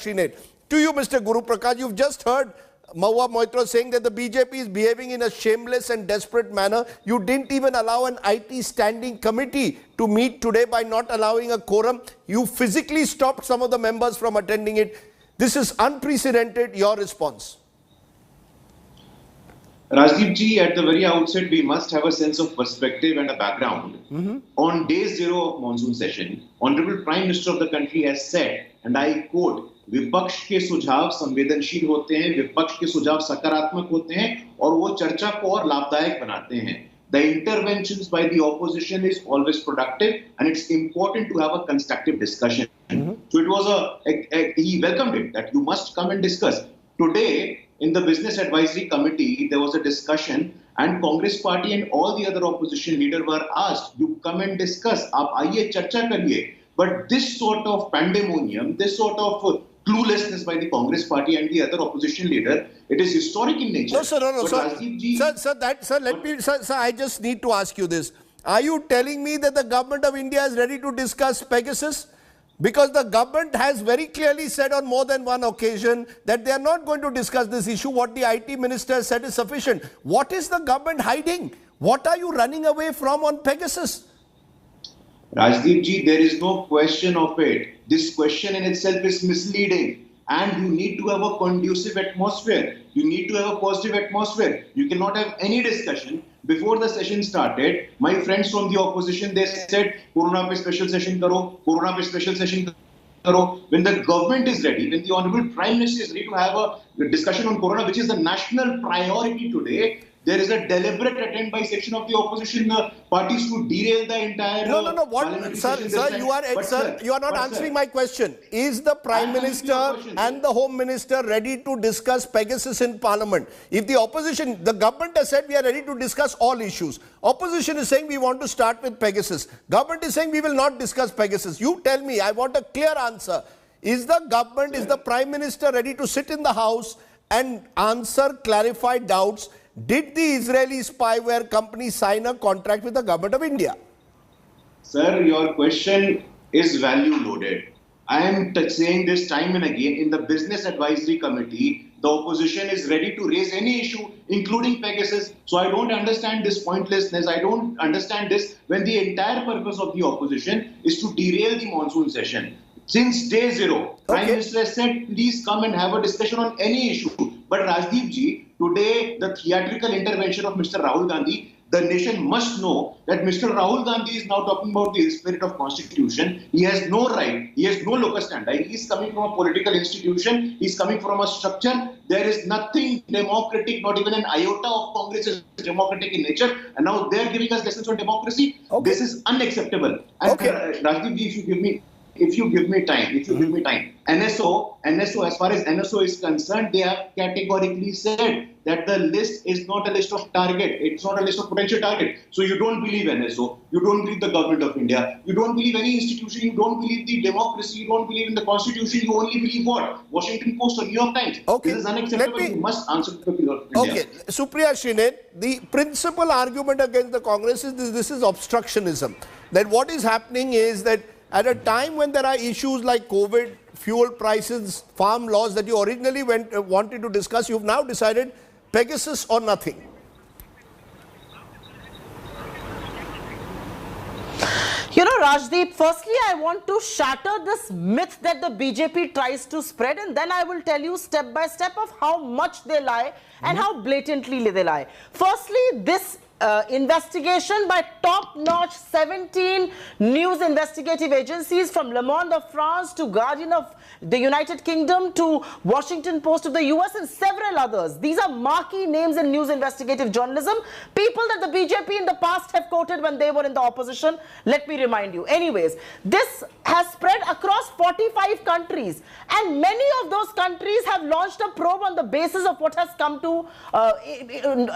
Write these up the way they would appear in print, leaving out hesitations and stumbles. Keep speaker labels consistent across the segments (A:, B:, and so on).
A: Srinath. To you, Mr. Guru Prakash, you've just heard Mahua Moitra saying that the BJP is behaving in a shameless and desperate manner. You didn't even allow an IT standing committee to meet today by not allowing a quorum. You physically stopped some of the members from attending it. This is unprecedented. Your response?
B: Rajdeep ji, at the very outset, we must have a sense of perspective and a background. On day zero of monsoon session, Honorable Prime Minister of the country has said, and I quote, विपक्ष के सुझाव संवेदनशील होते हैं, विपक्ष के सुझाव सकारात्मक होते हैं और वो चर्चा को और लाभदायक बनाते हैं. The interventions by the opposition is always productive and it's important to have a constructive discussion. So it was he welcomed it that you must come and discuss. Today, in the Business Advisory Committee, there was a discussion and Congress Party and all the other opposition leaders were asked, you come and discuss, aap aaiye charcha kariye. But this sort of pandemonium, this sort of cluelessness by the Congress Party and the other opposition leader, it is historic in nature.
A: No, sir, sir, I just need to ask you this. Are you telling me that the government of India is ready to discuss Pegasus? Because the government has very clearly said on more than one occasion that they are not going to discuss this issue. What the IT minister said is sufficient. What is the government hiding? What are you running away from on Pegasus?
B: Rajdeep ji, there is no question of it. This question in itself is misleading. And you need to have a conducive atmosphere. You need to have a positive atmosphere. You cannot have any discussion. Before the session started, my friends from the opposition, they said, Corona pe special session karo, Corona pe special session karo. When the government is ready, when the Honorable Prime Minister is ready to have a discussion on Corona, which is the national priority today, there is a deliberate attempt by section of the opposition parties to derail the entire.
A: No. What, sir? You are not answering my question. Is the Prime Minister and the Home Minister ready to discuss Pegasus in Parliament? If the opposition, the government has said we are ready to discuss all issues. Opposition is saying we want to start with Pegasus. Government is saying we will not discuss Pegasus. You tell me. I want a clear answer. Is the government, is the Prime Minister ready to sit in the House and answer, clarify doubts? Did the Israeli spyware company sign a contract with the government of India?
B: Sir, your question is value loaded. I am saying this time and again, in the Business Advisory Committee, the opposition is ready to raise any issue, including Pegasus. So I don't understand this pointlessness. I don't understand this when the entire purpose of the opposition is to derail the monsoon session. Since day zero, Prime Minister has said, please come and have a discussion on any issue. But Rajdeep ji, today the theatrical intervention of Mr. Rahul Gandhi, the nation must know that Mr. Rahul Gandhi is now talking about the spirit of constitution. He has no right, he has no locus standi. He is coming from a political institution, he is coming from a structure. There is nothing democratic, not even an iota of Congress is democratic in nature. And now they are giving us lessons on democracy. This is unacceptable. And Rajdeep ji, if you give me time, NSO, as far as NSO is concerned, they have categorically said that the list is not a list of target. It's not a list of potential target. So you don't believe NSO, you don't believe the government of India, you don't believe any institution, you don't believe the democracy, you don't believe in the constitution, you only believe what? Washington Post or New York Times. This is unacceptable. You must answer to the people of India.
A: Supriya Srinath, the principal argument against the Congress is this is obstructionism. That what is happening is that at a time when there are issues like COVID, fuel prices, farm laws that you originally wanted to discuss, you've now decided Pegasus or nothing.
C: You know, Rajdeep, firstly, I want to shatter this myth that the BJP tries to spread, and then I will tell you step by step of how much they lie and how blatantly they lie. Firstly, this investigation by top-notch 17 news investigative agencies from Le Monde of France to Guardian of the United Kingdom to Washington Post of the US and several others. These are marquee names in news investigative journalism, people that the BJP in the past have quoted when they were in the opposition. Let me remind you. Anyways, this has spread across 45 countries, and many of those countries have launched a probe on the basis of what has come to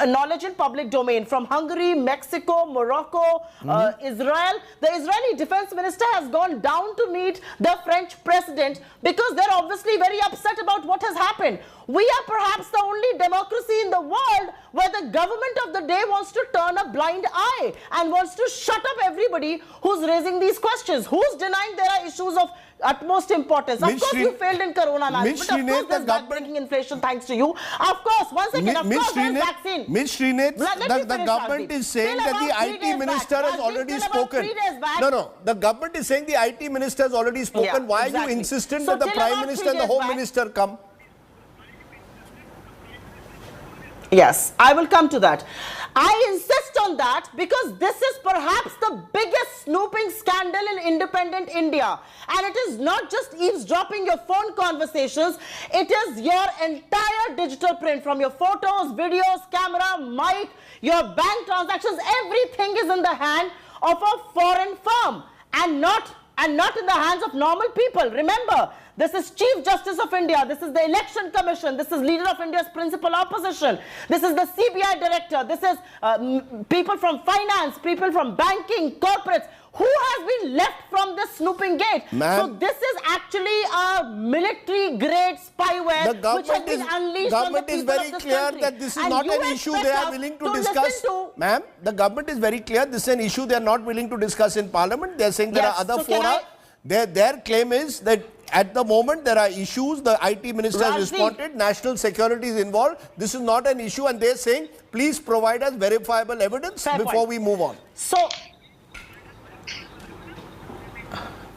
C: knowledge in public domain from Hungary, Mexico, Morocco, Israel. The Israeli defense minister has gone down to meet the French president because they're obviously very upset about what has happened. We are perhaps the only democracy in the world where the government of the day wants to turn a blind eye and wants to shut up everybody who's raising these questions. Who's denying there are issues of utmost importance. Of
A: Ms.
C: course,
A: Sri-
C: you failed in corona management.
A: Ms.
C: Of
A: Srinath,
C: course,
A: the
C: there's
A: government-
C: backbreaking inflation thanks to you. Of course, one second. Of course, there's vaccine.
A: Ms. Srinath,
C: Let me
A: the
C: finish,
A: government
C: Rajdeep.
A: is saying
C: Till
A: that the
C: about 3
A: IT
C: days
A: minister
C: back.
A: has
C: Rajdeep,
A: already
C: till about
A: spoken.
C: 3 days back.
A: No, the government is saying the IT minister has already spoken.
C: Yeah,
A: Why are
C: exactly.
A: you insistent
C: So
A: that the
C: till
A: Prime
C: about
A: Minister
C: 3
A: and the
C: days
A: Home
C: back-
A: Minister come?
C: Yes, I will come to that. I insist on that because this is perhaps the biggest snooping scandal in independent India. And it is not just eavesdropping your phone conversations, it is your entire digital print from your photos, videos, camera, mic, your bank transactions, everything is in the hand of a foreign firm and not in the hands of normal people. Remember, this is Chief Justice of India, this is the Election Commission, this is leader of India's principal opposition, this is the CBI director, this is people from finance, people from banking, corporates. Who has been left from this snooping gate? So this is actually a military-grade spyware which has been unleashed on the people of this
A: clear
C: country.
A: that this is
C: And
A: not
C: you
A: an issue they
C: expect
A: are
C: us
A: willing to
C: listen
A: discuss.
C: to-
A: Ma'am, the government is very clear this is an issue they are not willing to discuss in Parliament. They are saying there
C: Yes,
A: are other
C: so can
A: fora. Their claim is that at the moment there are issues, the IT minister has
C: Rajdeep.
A: responded, national security is involved. This is not an issue and they are saying please provide us verifiable evidence
C: Fair
A: before
C: point.
A: we move on.
C: So,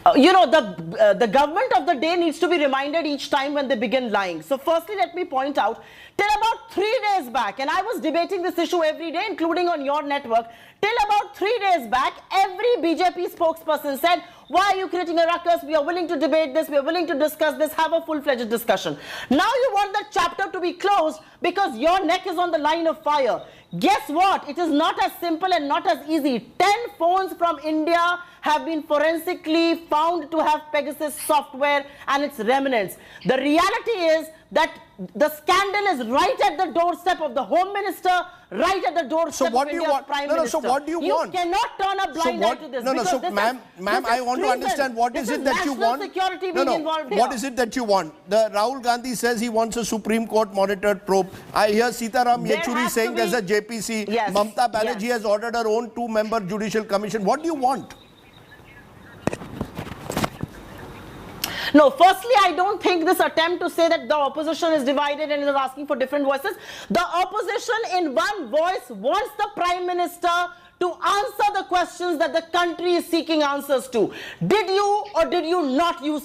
C: the government of the day needs to be reminded each time when they begin lying. So firstly, let me point out, till about 3 days back, and I was debating this issue every day, including on your network, till about 3 days back, every BJP spokesperson said, why are you creating a ruckus? We are willing to debate this, we are willing to discuss this, have a full-fledged discussion. Now you want that chapter to be closed because your neck is on the line of fire. Guess what? It is not as simple and not as easy. 10 phones from India have been forensically found to have Pegasus software and its remnants. The reality is that the scandal is right at the doorstep of the Home Minister, right at the doorstep
A: what
C: of
A: do you
C: India's
A: want?
C: Prime
A: No,
C: Minister.
A: so what do you want?
C: You cannot turn a blind eye to this.
A: So
C: because
A: ma'am,
C: this
A: I
C: is
A: want to
C: treason.
A: understand what
C: This
A: is it that you
C: national
A: want?
C: security being involved here.
A: What is it that you want? The Rahul Gandhi says he wants a Supreme Court monitored probe. I hear Sitaram
C: There
A: Yechuri
C: has
A: saying
C: to
A: there's a
C: be-
A: JPC.
C: Yes,
A: Mamata Banerjee
C: yes.
A: has ordered her own 2-member judicial commission. What do you want?
C: No, firstly, I don't think this attempt to say that the opposition is divided and is asking for different voices. The opposition in one voice wants the Prime Minister to answer the questions that the country is seeking answers to. Did you or did you not use